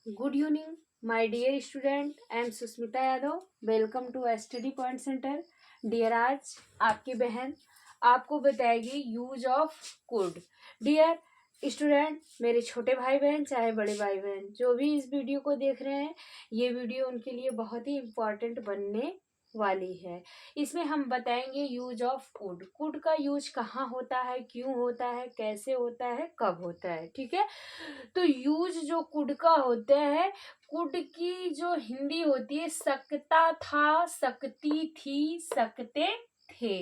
Good evening, my dear student. I am Susmita Yadav. Welcome to study point centre. Dear, आज आपकी बहन आपको बताएगी use of could. Dear student, मेरे छोटे भाई बहन चाहे बड़े भाई बहन जो भी इस वीडियो को देख रहे हैं, ये वीडियो उनके लिए बहुत ही इम्पोर्टेंट बनने वाली है. इसमें हम बताएंगे यूज ऑफ कुड. कुड का यूज कहाँ होता है, क्यों होता है, कैसे होता है, कब होता है. ठीक है. तो यूज जो कुड का होता है, कुड की जो हिंदी होती है सकता था, सकती थी, सकते थे.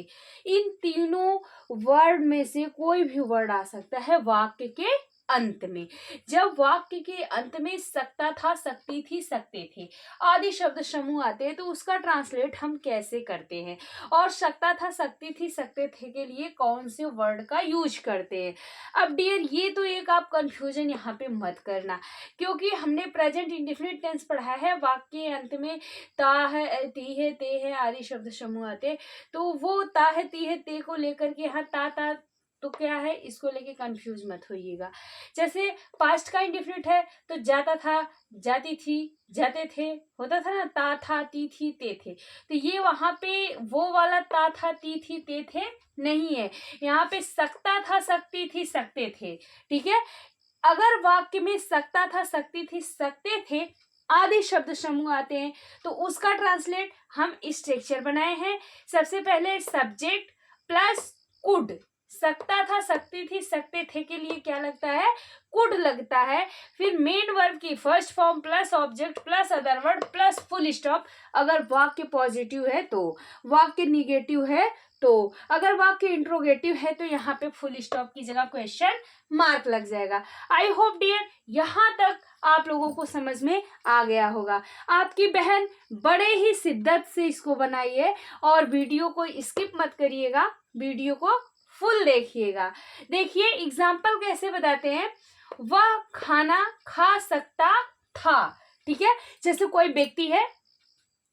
इन तीनों वर्ड में से कोई भी वर्ड आ सकता है वाक्य के अंत में. जब वाक्य के अंत में सकता था, सकती थी, सकते थे आदि शब्द समूह आते हैं, तो उसका ट्रांसलेट हम कैसे करते हैं और सकता था, सकती थी, सकते थे के लिए कौन से वर्ड का यूज करते हैं. अब डियर, ये तो एक आप कंफ्यूजन यहाँ पे मत करना, क्योंकि हमने प्रेजेंट इंडेफिनिट टेंस पढ़ा है. वाक्य के अंत में ता है, ती है, ते है आदि शब्द समूह आते, तो वो ता है, ती है, ते को लेकर के यहाँ ता तो क्या है, इसको लेके कंफ्यूज मत होइएगा. जैसे पास्ट का इंडेफिनिट है तो जाता था, जाती थी, जाते थे, होता था ना, ता था, ती थी, ते थे. तो ये वहां पे वो वाला ता था, ती थी, ते थे नहीं है. यहाँ पे सकता था, सकती थी, सकते थे. ठीक है. अगर वाक्य में सकता था, सकती थी, सकते थे आदि शब्द समूह आते हैं, तो उसका ट्रांसलेट हम स्ट्रक्चर बनाए हैं. सबसे पहले सब्जेक्ट प्लस कुड. सकता था, सकती थी, सकते थे के लिए क्या लगता है, कुड लगता है. फिर मेन वर्ब की first form plus object plus other word plus full stop. अगर वाक्य पॉजिटिव है तो, वाक्य निगेटिव है तो, अगर वाक्य इंट्रोगेटिव है तो यहाँ पे फुल स्टॉप की जगह क्वेश्चन मार्क लग जाएगा. आई होप डियर यहाँ तक आप लोगों को समझ में आ गया होगा. आपकी बहन बड़े ही शिद्दत से इसको बनाइए और वीडियो को स्किप मत करिएगा, वीडियो को फुल देखिएगा. देखिए एग्जाम्पल कैसे बताते हैं. वह खाना खा सकता था. ठीक है. जैसे कोई व्यक्ति है,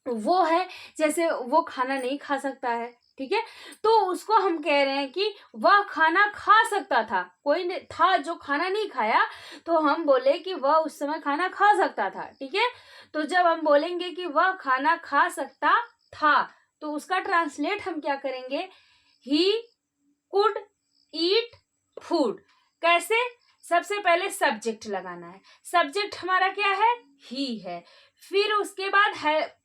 वो है, जैसे वो खाना नहीं खा सकता है. ठीक है. तो उसको हम कह रहे हैं कि वह खाना खा सकता था. कोई था जो खाना नहीं खाया, तो हम बोले कि वह उस समय खाना खा सकता था. ठीक है. तो जब हम बोलेंगे कि वह खाना खा सकता था, तो उसका ट्रांसलेट हम क्या करेंगे, ही कुड ईट फूड. कैसे, सबसे पहले सब्जेक्ट लगाना है. सब्जेक्ट हमारा क्या है, ही है. फिर उसके बाद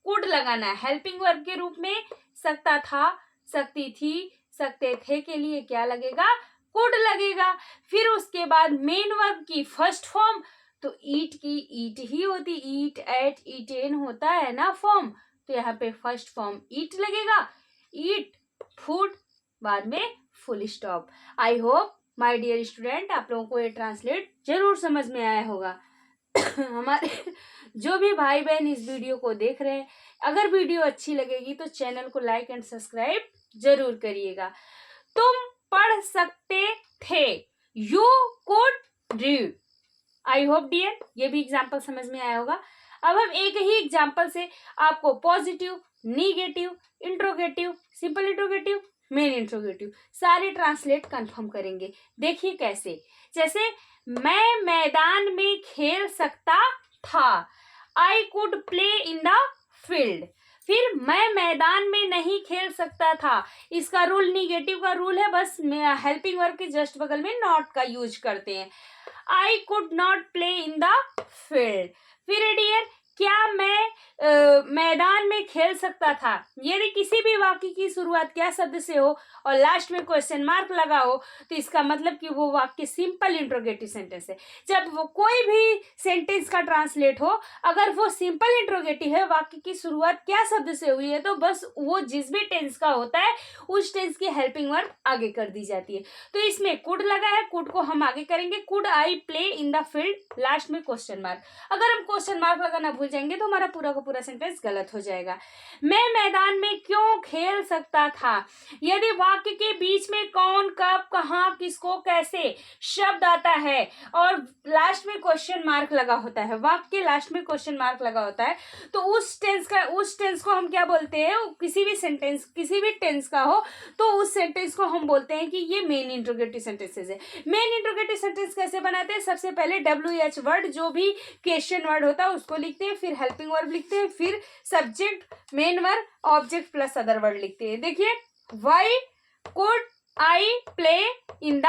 कुड लगाना है हेल्पिंग वर्ब के रूप में. सकता था, सकती थी, सकते थे के लिए क्या लगेगा, कुड लगेगा. फिर उसके बाद मेन वर्ब की फर्स्ट फॉर्म, तो ईट की ईट ही होती, ईट, एट, ईटेन होता है ना फॉर्म, तो यहाँ पे फर्स्ट फॉर्म ईट लगेगा. ईट फूड, बाद में full stop. I hope my dear student आप लोगों को ये ट्रांसलेट जरूर समझ में आया होगा. हमारे जो भी भाई बहन इस वीडियो को देख रहे हैं, अगर वीडियो अच्छी लगेगी तो चैनल को लाइक एंड सब्सक्राइब जरूर करिएगा. तुम पढ़ सकते थे, you could read. I hope dear ये भी एग्जाम्पल समझ में आया होगा. अब हम एक ही एग्जाम्पल से आपको positive, negative, interrogative, simple interrogative, main interrogative सारे ट्रांसलेट कंफर्म करेंगे. देखिए कैसे. जैसे मैं मैदान में खेल सकता था, I could play in the field. फिर मैं मैदान में नहीं खेल सकता था, इसका रूल निगेटिव का रूल है, बस हेल्पिंग वर्ब के जस्ट बगल में नॉट का यूज करते हैं. I could not play in the field. फिर डियर, क्या मैं मैदान में खेल सकता था. यदि किसी भी वाक्य की शुरुआत क्या शब्द से हो और लास्ट में क्वेश्चन मार्क लगा हो, तो इसका मतलब कि वो वाक्य सिंपल इंट्रोगेटिव सेंटेंस है. जब वो कोई भी सेंटेंस का ट्रांसलेट हो, अगर वो सिंपल इंट्रोगेटिव है, वाक्य की शुरुआत क्या शब्द से हुई है, तो बस वो जिस भी टेंस का होता है उस टेंस की हेल्पिंग वर्ब आगे कर दी जाती है. तो इसमें कुड लगा है, कुड को हम आगे करेंगे, could I play in the field, last में क्वेश्चन मार्क. अगर हम क्वेश्चन मार्क लगाना भूल जाएंगे तो हमारा पूरा का पूरा सेंटेंस गलत हो जाएगा। मैं मैदान में क्यों खेल सकता था, यदि वाक्य के बीच में कौन, कब, कहाँ, किसको, कैसे शब्द आता है और लास्ट में क्वेश्चन मार्क लगा होता है, वाक्य के लास्ट में क्वेश्चन मार्क लगा होता है, तो उस टेंस को हम क्या बोलते हैं, किसी भी सेंटेंस किसी भी टेंस का हो तो उस सेंटेंस को हम बोलते हैं कि ये मेन इंट्रोगेटिव सेंटेंसेस है। मेन इंट्रोगेटिव सेंटेंस कैसे बनाते हैं, सबसे पहले WH वर्ड जो भी क्वेश्चन वर्ड होता है उसको लिखते हैं, फिर हेल्पिंग वर्ब लिखते हैं, फिर subject, main verb, object plus other word लिखते हैं। देखिए, why could I play in the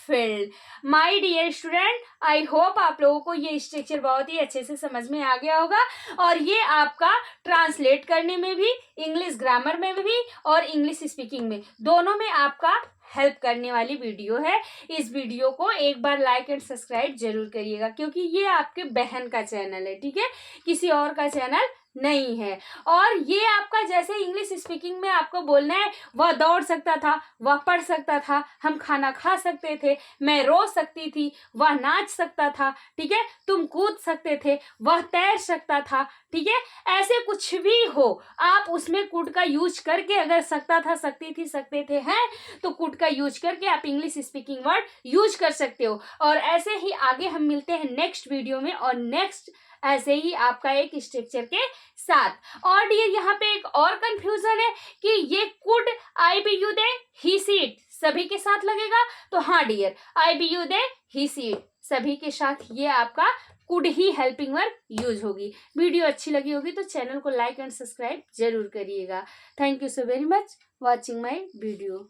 field. My dear student, I hope आप लोगों को ये स्ट्रक्चर बहुत ही अच्छे से समझ में आ गया होगा और ये आपका ट्रांसलेट करने में भी, इंग्लिश ग्रामर में भी और इंग्लिश स्पीकिंग में दोनों में आपका हेल्प करने वाली वीडियो है। इस वीडियो को एक बार लाइक एंड सब्सक्राइब जरूर करिएगा क्योंकि ये आपके बहन का चैनल है, ठीक है, किसी और का चैनल नहीं है। और ये आपका जैसे इंग्लिश स्पीकिंग में आपको बोलना है, वह दौड़ सकता था, वह पढ़ सकता था, हम खाना खा सकते थे, मैं रो सकती थी, वह नाच सकता था, ठीक है, तुम कूद सकते थे, वह तैर सकता था, ठीक है, ऐसे कुछ भी हो आप उसमें कुड का यूज करके, अगर सकता था, सकती थी, सकते थे हैं तो कुड का यूज करके आप इंग्लिश स्पीकिंग वर्ड यूज कर सकते हो। और ऐसे ही आगे हम मिलते हैं नेक्स्ट वीडियो में और नेक्स्ट ऐसे ही आपका एक स्ट्रक्चर के साथ। और डियर यहाँ पे एक और कंफ्यूजन है कि ये could, I we you they, he she it सभी के साथ लगेगा, तो हाँ dear, I we you they, he she it सभी के साथ ये आपका कुड ही हेल्पिंग वर्ब यूज होगी। वीडियो अच्छी लगी होगी तो चैनल को लाइक एंड सब्सक्राइब जरूर करिएगा। Thank you so very much watching my video.